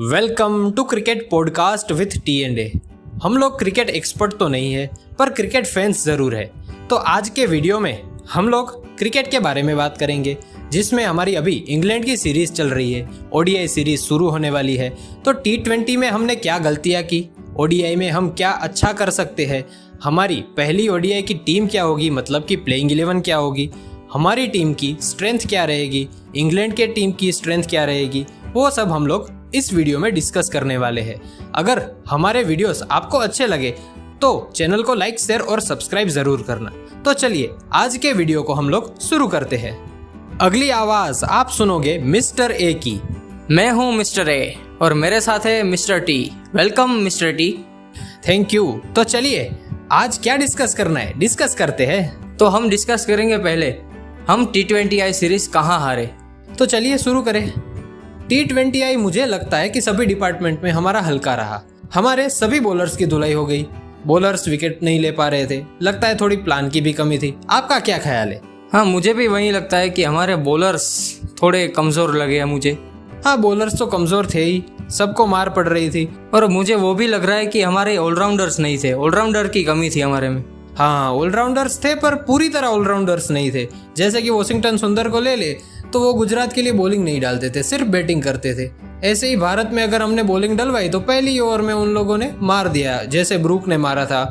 Welcome to cricket podcast with T&A। हम लोग cricket expert तो नहीं है, पर क्रिकेट फैंस ज़रूर है। तो आज के वीडियो में हम लोग क्रिकेट के बारे में बात करेंगे, जिसमें हमारी अभी इंग्लैंड की सीरीज़ चल रही है। ODI सीरीज़ शुरू होने वाली है। तो T20 में हमने क्या गलतियाँ की, ODI में हम क्या अच्छा कर सकते हैं, हमारी पहली ODI की टीम क्या होगी, मतलब कि प्लेइंग 11 क्या होगी, हमारी टीम की स्ट्रेंथ क्या रहेगी, इंग्लैंड के टीम की स्ट्रेंथ क्या रहेगी, वो सब हम लोग इस वीडियो में डिस्कस करने वाले हैं। अगर हमारे वीडियोस आपको अच्छे लगे तो चैनल को लाइक, शेयर और सब्सक्राइब जरूर करना। तो चलिए आज के वीडियो को हम लोग शुरू करते हैं। अगली आवाज आप सुनोगे मिस्टर ए की। मैं हूँ मिस्टर ए और मेरे साथ है mister T. Welcome mister T. Thank you. तो चलिए आज क्या डिस्कस करना है, डिस्कस करते हैं। तो हम डिस्कस करेंगे पहले हम T20I सीरीज कहाँ हारे। तो चलिए शुरू करें। T20I मुझे लगता है कि सभी डिपार्टमेंट में हमारा हल्का रहा। हमारे सभी बॉलर्स की धुलाई हो गई, बॉलर्स विकेट नहीं ले पा रहे थे। लगता है थोड़ी प्लान की भी कमी थी। आपका क्या ख्याल है? हाँ, मुझे भी वही लगता है कि हमारे बॉलर्स थोड़े कमज़ोर लगे हैं मुझे। हाँ, बॉलर्स तो कमज़ोर थे ही, सबको मार पड़ रही थी। और मुझे वो भी लग रहा है कि हमारे ऑलराउंडर्स नहीं थे, ऑलराउंडर की कमी थी हमारे में। हाँ, ऑलराउंडर्स थे पर पूरी तरह ऑलराउंडर्स नहीं थे। जैसे कि वॉशिंगटन सुंदर को ले तो वो गुजरात के लिए बॉलिंग नहीं डालते थे, सिर्फ बैटिंग करते थे। ऐसे ही भारत में अगर हमने बॉलिंग डलवाई तो पहली ओवर में उन लोगों ने मार दिया, जैसे ब्रूक ने मारा था,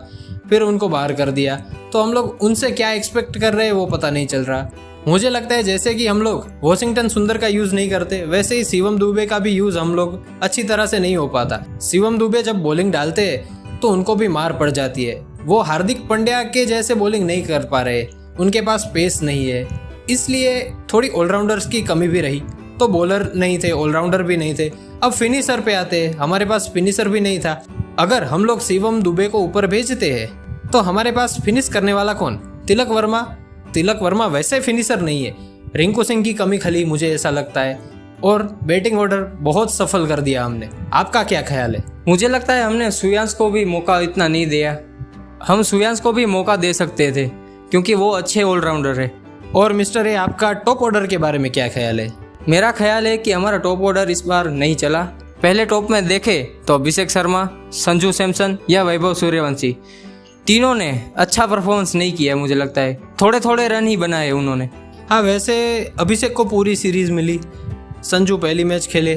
फिर उनको बाहर कर दिया। तो हम लोग उनसे क्या एक्सपेक्ट कर रहे हैं वो पता नहीं चल रहा। मुझे लगता है जैसे कि हम लोग वॉशिंगटन सुंदर का यूज़ नहीं करते, वैसे ही शिवम दुबे का भी यूज़ हम लोग अच्छी तरह से नहीं हो पाता। शिवम दुबे जब बॉलिंग डालते हैं तो उनको भी मार पड़ जाती है। वो हार्दिक पांड्या के जैसे बॉलिंग नहीं कर पा रहे, उनके पास पेस नहीं है, इसलिए थोड़ी ऑलराउंडर्स की कमी भी रही। तो बॉलर नहीं थे, ऑलराउंडर भी नहीं थे। अब फिनिशर पे आते हैं, हमारे पास फिनिशर भी नहीं था। अगर हम लोग शिवम दुबे को ऊपर भेजते हैं तो हमारे पास फिनिश करने वाला कौन? तिलक वर्मा वैसे फिनिशर नहीं है। रिंकू सिंह की कमी खली, मुझे ऐसा लगता है। और बैटिंग ऑर्डर बहुत सफल कर दिया हमने। आपका क्या ख्याल है? मुझे लगता है हमने सूर्यांश को भी मौका इतना नहीं दिया। हम सूर्यांश को भी मौका दे सकते थे क्योंकि वो अच्छे ऑलराउंडर है। और मिस्टर ए, आपका टॉप ऑर्डर के बारे में क्या ख्याल है? मेरा ख्याल है कि हमारा टॉप ऑर्डर इस बार नहीं चला। पहले टॉप में देखे तो अभिषेक शर्मा, संजू सैमसन या वैभव सूर्यवंशी, तीनों ने अच्छा परफॉर्मेंस नहीं किया। मुझे लगता है थोड़े थोड़े रन ही बनाए उन्होंने। हाँ, वैसे अभिषेक को पूरी सीरीज मिली। संजू पहली मैच खेले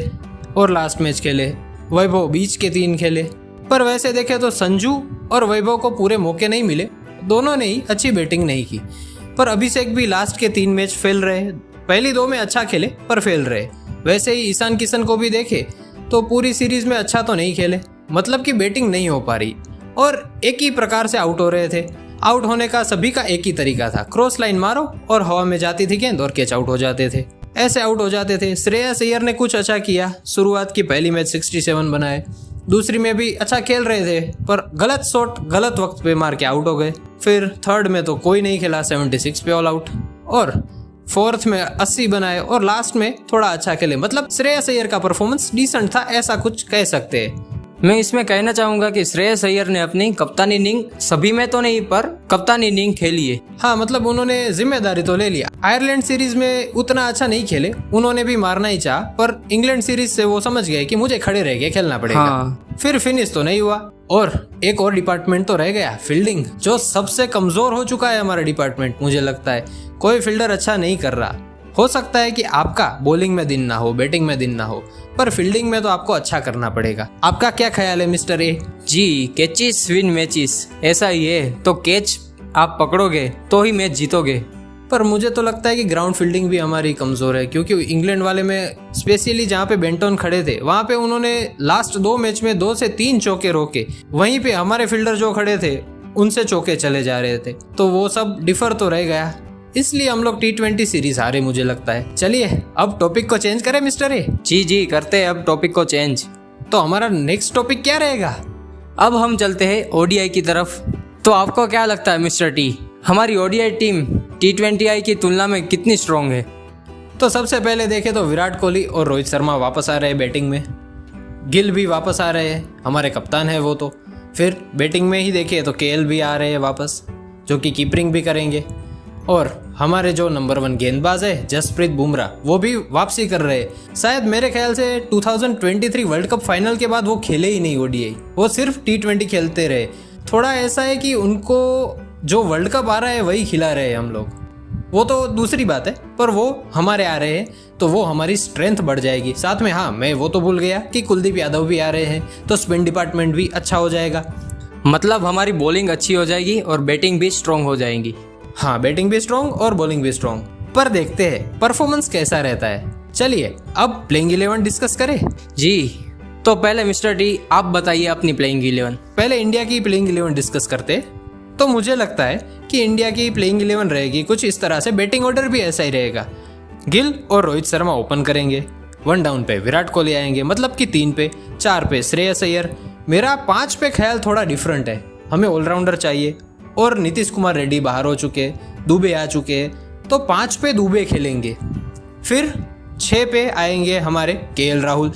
और लास्ट मैच खेले, वैभव बीच के 3 खेले। पर वैसे देखे तो संजू और वैभव को पूरे मौके नहीं मिले, दोनों ने ही अच्छी बैटिंग नहीं की। पर अभिषेक भी लास्ट के 3 मैच फेल रहे। पहली 2 में अच्छा खेले पर फेल रहे। वैसे ही ईशान किशन को भी देखे तो पूरी सीरीज में अच्छा तो नहीं खेले, मतलब कि बैटिंग नहीं हो पा रही और एक ही प्रकार से आउट हो रहे थे। आउट होने का सभी का एक ही तरीका था, क्रॉस लाइन मारो और हवा में जाती थी गेंद और कैच आउट हो जाते थे, ऐसे आउट हो जाते थे। श्रेयस अय्यर ने कुछ अच्छा किया, शुरुआत की पहली मैच 67 बनाए, दूसरी में भी अच्छा खेल रहे थे पर गलत शॉट गलत वक्त पे मार के आउट हो गए। फिर थर्ड में तो कोई नहीं खेला, 76 पे ऑल आउट, और फोर्थ में 80 बनाए और लास्ट में थोड़ा अच्छा खेले। मतलब श्रेयस अय्यर का परफॉर्मेंस डिसेंट था, ऐसा कुछ कह सकते हैं। मैं इसमें कहना चाहूंगा कि श्रेयस अय्यर ने अपनी कप्तानी इनिंग, सभी में तो नहीं पर कप्तानी इनिंग खेली है। हाँ, मतलब उन्होंने जिम्मेदारी तो ले लिया। आयरलैंड सीरीज में उतना अच्छा नहीं खेले, उन्होंने भी मारना ही चाहा, पर इंग्लैंड सीरीज से वो समझ गए कि मुझे खड़े रह के खेलना पड़ेगा। हाँ। फिर फिनिश तो नहीं हुआ। और एक और डिपार्टमेंट तो रह गया, फील्डिंग, जो सबसे कमजोर हो चुका है हमारा डिपार्टमेंट। मुझे लगता है कोई फील्डर अच्छा नहीं कर रहा। हो सकता है कि आपका बॉलिंग में दिन ना हो, बैटिंग में दिन ना हो, पर फील्डिंग में तो आपको अच्छा करना पड़ेगा। आपका क्या ख्याल है मिस्टर ए? जी, कैचेस विन मैचेस, ऐसा ही है। तो कैच आप पकड़ोगे तो ही मैच जीतोगे। पर मुझे तो लगता है कि ग्राउंड फील्डिंग भी हमारी कमजोर है, क्योंकि इंग्लैंड वाले में स्पेशली जहाँ पे बेंटन खड़े थे वहाँ पे उन्होंने लास्ट 2 मैच में 2 से 3 चौके रोके। वहीं पे हमारे फील्डर जो खड़े थे उनसे चौके चले जा रहे थे, तो वो सब डिफर तो रह गया, इसलिए हम लोग T20 सीरीज हारे मुझे लगता है। चलिए अब टॉपिक को चेंज करें मिस्टर ए। जी करते हैं अब टॉपिक को चेंज। तो हमारा नेक्स्ट टॉपिक क्या रहेगा? अब हम चलते हैं ODI की तरफ। तो आपको क्या लगता है मिस्टर टी, हमारी ODI टीम T20I की तुलना में कितनी स्ट्रॉन्ग है? तो सबसे पहले देखें तो विराट कोहली और रोहित शर्मा वापस आ रहे हैं बैटिंग में, गिल भी वापस आ रहे हैं, हमारे कप्तान है वो। तो फिर बैटिंग में ही देखें तो KL भी आ रहे हैं वापस, जो कि कीपरिंग भी करेंगे। और हमारे जो नंबर 1 गेंदबाज है जसप्रीत बुमराह, वो भी वापसी कर रहे हैं। शायद मेरे ख्याल से 2023 वर्ल्ड कप फाइनल के बाद वो खेले ही नहीं ओडीआई, वो सिर्फ T20 खेलते रहे। थोड़ा ऐसा है कि उनको जो वर्ल्ड कप आ रहा है वही खिला रहे हैं हम लोग, वो तो दूसरी बात है, पर वो हमारे आ रहे हैं तो वो हमारी स्ट्रेंथ बढ़ जाएगी। साथ में हाँ, मैं वो तो भूल गया कि कुलदीप यादव भी आ रहे हैं, तो स्पिन डिपार्टमेंट भी अच्छा हो जाएगा। मतलब हमारी बॉलिंग अच्छी हो जाएगी और बैटिंग भी स्ट्रांग हो जाएंगी। हाँ, बैटिंग भी स्ट्रांग और बॉलिंग भी स्ट्रांग। पर देखते हैं परफॉर्मेंस कैसा रहता है। चलिए अब प्लेइंग 11 डिस्कस करें। जी, तो पहले मिस्टर टी आप बताइए अपनी प्लेइंग 11। पहले इंडिया की प्लेइंग 11 डिस्कस करते। तो मुझे लगता है कि इंडिया की प्लेइंग 11 रहेगी कुछ इस तरह से। बैटिंग ऑर्डर भी ऐसा ही रहेगा। गिल और रोहित शर्मा ओपन करेंगे, 1 डाउन पे विराट कोहली आएंगे, मतलब कि 3 पे, 4 पे श्रेयस अय्यर। मेरा 5 पे ख्याल थोड़ा डिफरेंट है, हमें ऑलराउंडर चाहिए और नीतीश कुमार रेड्डी बाहर हो चुके, दुबे आ चुके, तो 5 पे दुबे खेलेंगे। फिर 6 पे आएंगे हमारे केएल राहुल।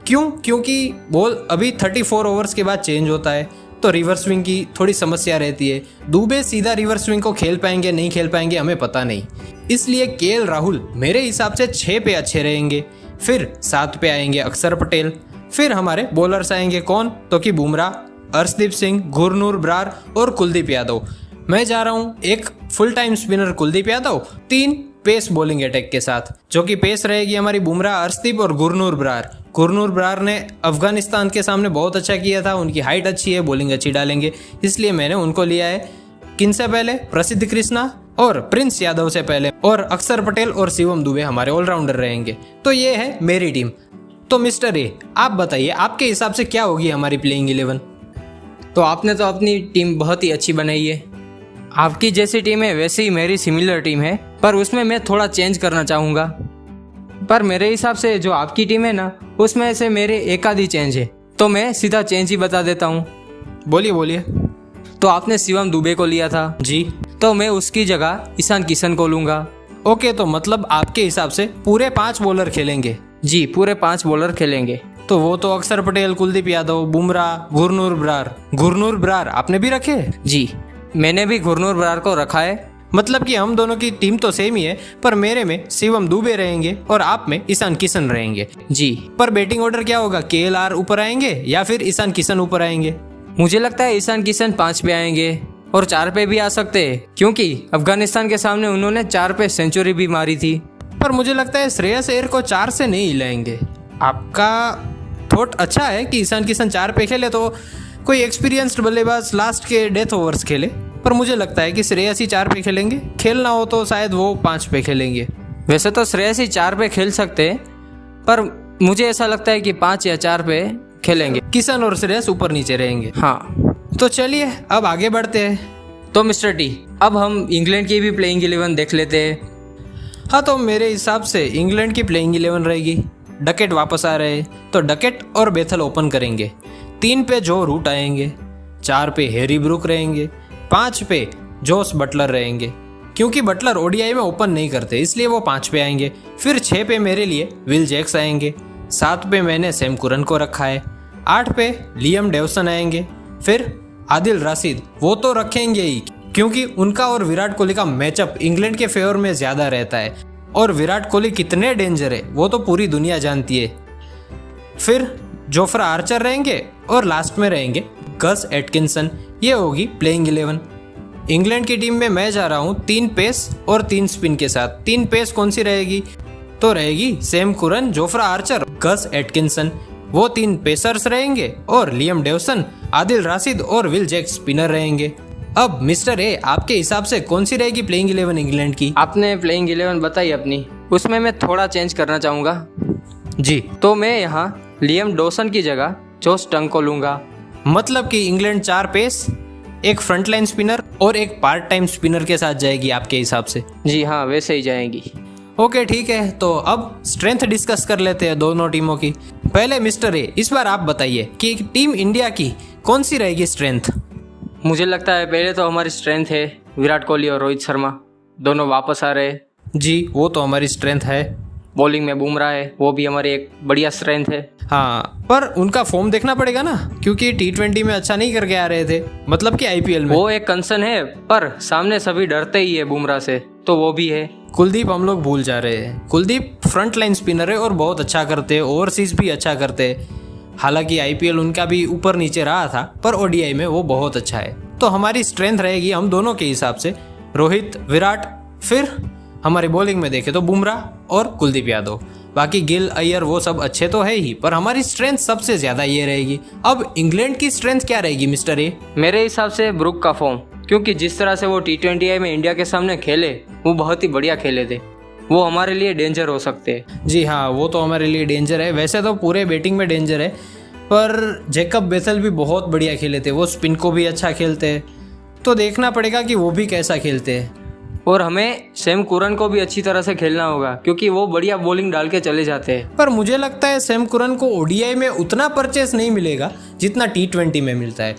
क्योंकि बॉल अभी 34 ओवर्स के बाद चेंज होता है, तो रिवर्स स्विंग की थोड़ी समस्या रहती है। दुबे सीधा रिवर्स स्विंग को खेल पाएंगे नहीं खेल पाएंगे हमें पता नहीं, इसलिए केएल राहुल मेरे हिसाब से 6 पे अच्छे रहेंगे। फिर 7 पे आएंगे अक्षर पटेल। फिर हमारे बॉलर्स आएंगे कौन, तो कि बुमराह, अर्शदीप सिंह, गुरनूर बरार और कुलदीप यादव। मैं जा रहा हूँ एक full time spinner Kuldeep Yadav, 3 pace bowling attack के साथ, जो कि पेस रहेगी हमारी बुमराह, अर्शदीप और गुरनूर बरार। गुरनूर बरार ने अफगानिस्तान के सामने बहुत अच्छा किया था, उनकी हाइट अच्छी है, बॉलिंग अच्छी डालेंगे, इसलिए मैंने उनको लिया है। किन से पहले? प्रसिद्ध कृष्णा और प्रिंस यादव से पहले, और अक्षर पटेल और शिवम दुबे हमारे ऑलराउंडर रहेंगे। तो ये है मेरी टीम। तो मिस्टर ए, आप बताइए आपके हिसाब से क्या होगी हमारी प्लेइंग 11? तो आपने तो अपनी टीम बहुत ही अच्छी बनाई है। आपकी जैसी टीम है वैसे ही मेरी सिमिलर टीम है, पर उसमें मैं थोड़ा चेंज करना चाहूँगा। पर मेरे हिसाब से जो आपकी टीम है ना, उसमें से मेरे एक आधी चेंज है, तो मैं सीधा चेंज ही बता देता हूँ। बोलिए बोलिए। तो आपने शिवम दुबे को लिया था जी, तो मैं उसकी जगह ईशान किशन को लूँगा। ओके, तो मतलब आपके हिसाब से पूरे 5 बॉलर खेलेंगे? जी, पूरे 5 बॉलर खेलेंगे। तो वो तो अक्षर पटेल, कुलदीप यादव, बुमराह, गुरनूर बरार। गुरनूर बरार आपने भी रखे? जी, मैंने भी गुरनूर बरार को रखा है। मतलब कि हम दोनों की टीम तो सेम ही है, पर मेरे में शिवम दुबे रहेंगे और आप में ईशान किशन रहेंगे। जी, पर बैटिंग ऑर्डर क्या होगा? केएलआर ऊपर आएंगे या फिर ईशान किशन ऊपर आएंगे? मुझे लगता है ईशान किशन 5 पे आएंगे और 4 पे भी आ सकते हैं, क्योंकि अफगानिस्तान के सामने उन्होंने 4 पे सेंचुरी भी मारी थी। पर मुझे लगता है श्रेयस अय्यर को 4 से नहीं हिलाएंगे। आपका थॉट अच्छा है कि ईशान किशन 4 पे खेले, तो कोई एक्सपीरियंस्ड बल्लेबाज लास्ट के डेथ ओवर्स खेले, पर मुझे लगता है कि श्रेयस ही 4 पे खेलेंगे। खेलना हो तो शायद वो 5 पे खेलेंगे। वैसे तो श्रेयस ही 4 पे खेल सकते हैं, पर मुझे ऐसा लगता है कि 5 या 4 पे खेलेंगे। किशन और श्रेयस ऊपर नीचे रहेंगे। हाँ, तो चलिए अब आगे बढ़ते हैं। तो मिस्टर टी, अब हम इंग्लैंड की भी प्लेइंग 11 देख लेते हैं। हाँ, तो मेरे हिसाब से इंग्लैंड की प्लेइंग 11 रहेगी। डकेट वापस आ रहे हैं, तो डकेट और बेथल ओपन करेंगे। 3 पे जो रूट आएंगे, 4 पे हैरी ब्रूक रहेंगे, 5 पे जोस बटलर रहेंगे। क्योंकि बटलर ओडीआई में ओपन नहीं करते, इसलिए वो 5 पे आएंगे। फिर 6 पे मेरे लिए विल जैक्स आएंगे। 7 पे मैंने सैम कुरन को रखा है। 8 पे लियम डेवसन आएंगे। फिर आदिल राशिद, वो तो रखेंगे ही, क्योंकि उनका और विराट कोहली का मैचअप इंग्लैंड के फेवर में ज़्यादा रहता है, और विराट कोहली कितने डेंजर है वो तो पूरी दुनिया जानती है। फिर जोफ्रा आर्चर रहेंगे और लास्ट में रहेंगे गस एटकिंसन। ये होगी प्लेइंग 11। इंग्लैंड की टीम में मैं जा रहा हूँ 3 पेस और 3 स्पिन के साथ। 3 पेस कौन सी रहेगी? तो रहेगी Sam Curran, Jofra Archer, Gus Atkinson, वो 3 पेसर्स रहेंगे, और लियम डेवसन, आदिल राशिद और विल जैक्स स्पिनर रहेंगे। अब मिस्टर ए, आपके हिसाब से कौन सी रहेगी प्लेइंग 11 इंग्लैंड की? आपने प्लेइंग 11 बताई अपनी, उसमें मैं थोड़ा चेंज करना चाहूँगा। जी, तो मैं यहाँ लियम डॉसन की जगह जोस टंग को लूँगा। मतलब कि इंग्लैंड 4 पेस, एक फ्रंटलाइन स्पिनर और एक पार्ट टाइम स्पिनर के साथ जाएगी आपके हिसाब से? जी हाँ, वैसे ही जाएंगी। ओके, ठीक है। तो अब स्ट्रेंथ डिस्कस कर लेते हैं दोनों टीमों की। पहले मिस्टर ए, इस बार आप बताइए कि टीम इंडिया की कौन सी रहेगी स्ट्रेंथ? मुझे लगता है पहले तो हमारी स्ट्रेंथ है विराट कोहली और रोहित शर्मा, दोनों वापस आ रहे हैं। जी, वो तो हमारी स्ट्रेंथ है। बॉलिंग में बुमराह है, वो भी हमारी एक बढ़िया स्ट्रेंथ है। हाँ, पर उनका फॉर्म देखना पड़ेगा ना, क्योंकि T20 में अच्छा नहीं करके आ रहे थे, मतलब कि IPL में। वो एक कंसर्न है, पर सामने सभी डरते ही है बुमराह से, तो वो भी है। कुलदीप हम लोग भूल जा रहे हैं। कुलदीप फ्रंट लाइन स्पिनर है और बहुत अच्छा करते हैं, ओवरसीज भी अच्छा करते हैं। हालांकि IPL उनका भी ऊपर नीचे रहा था, पर ODI में वो बहुत अच्छा है। तो हमारी स्ट्रेंथ रहेगी हम दोनों के हिसाब से रोहित, विराट, फिर हमारी बॉलिंग में देखे तो बुमराह और कुलदीप यादव। बाकी गिल, अय्यर वो सब अच्छे तो है ही, पर हमारी स्ट्रेंथ सबसे ज्यादा ये रहेगी। अब इंग्लैंड की स्ट्रेंथ क्या रहेगी मिस्टर ए? मेरे हिसाब से ब्रुक का फॉर्म, क्योंकि जिस तरह से वो T20I में इंडिया के सामने खेले वो बहुत ही बढ़िया खेले थे। वो हमारे लिए डेंजर हो सकते हैं। जी हाँ, वो तो हमारे लिए डेंजर है। वैसे तो पूरे बैटिंग में डेंजर है, पर जैकब बेथल भी बहुत बढ़िया खेले थे। वो स्पिन को भी अच्छा खेलते हैं, तो देखना पड़ेगा कि वो भी कैसा खेलते हैं। और हमें सैम कुरन को भी अच्छी तरह से खेलना होगा, क्योंकि वो बढ़िया बॉलिंग डाल के चले जाते हैं। पर मुझे लगता है सैम कुरन को ODI में उतना परचेस नहीं मिलेगा जितना T20 में मिलता है।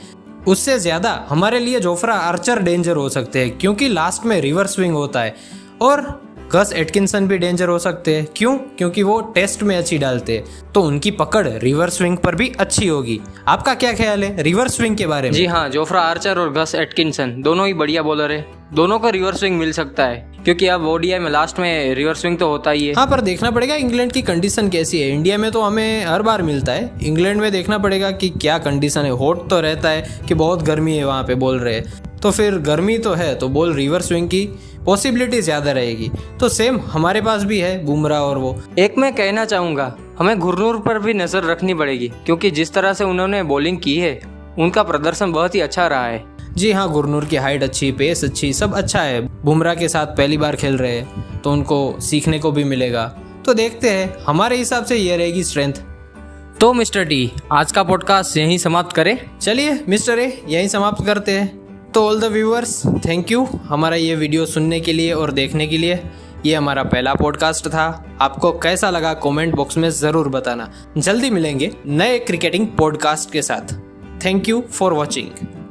उससे ज़्यादा हमारे लिए जोफ्रा आर्चर डेंजर हो सकते हैं, क्योंकि लास्ट में रिवर्स स्विंग होता है। और गस एटकिंसन भी डेंजर हो सकते हैं। क्यों? क्योंकि वो टेस्ट में अच्छी डालते हैं, तो उनकी पकड़ रिवर्स स्विंग पर भी अच्छी होगी। आपका क्या ख्याल है रिवर्स स्विंग के बारे में? जी हाँ, जोफ्रा आर्चर और गस एटकिंसन दोनों ही बढ़िया बॉलर है। दोनों को रिवर्स स्विंग मिल सकता है, क्योंकि अब ODI में लास्ट में रिवर्स स्विंग तो होता ही है। हाँ, पर देखना पड़ेगा इंग्लैंड की कंडीशन कैसी है। इंडिया में तो हमें हर बार मिलता है, इंग्लैंड में देखना पड़ेगा कि क्या कंडीशन है। हॉट तो रहता है कि बहुत गर्मी है वहाँ पे बोल रहे हैं, तो फिर गर्मी तो है तो बॉल रिवर्स स्विंग की पॉसिबिलिटी ज़्यादा रहेगी। तो सेम हमारे पास भी है बुमराह और वो। एक मैं कहना चाहूँगा, हमें गुरनूर पर भी नज़र रखनी पड़ेगी, क्योंकि जिस तरह से उन्होंने बॉलिंग की है उनका प्रदर्शन बहुत ही अच्छा रहा है। जी हाँ, गुरनूर की हाइट अच्छी, पेस अच्छी, सब अच्छा है। बुमराह के साथ पहली बार खेल रहे हैं, तो उनको सीखने को भी मिलेगा। तो देखते हैं, हमारे हिसाब से ये रहेगी स्ट्रेंथ। तो मिस्टर टी, आज का पॉडकास्ट यहीं समाप्त करें। चलिए मिस्टर ए, यहीं समाप्त करते हैं। तो all the viewers, thank you हमारा ये वीडियो सुनने के लिए और देखने के लिए। ये हमारा पहला पॉडकास्ट था। आपको कैसा लगा कमेंट बॉक्स में ज़रूर बताना। जल्दी मिलेंगे नए क्रिकेटिंग पॉडकास्ट के साथ। Thank you for watching.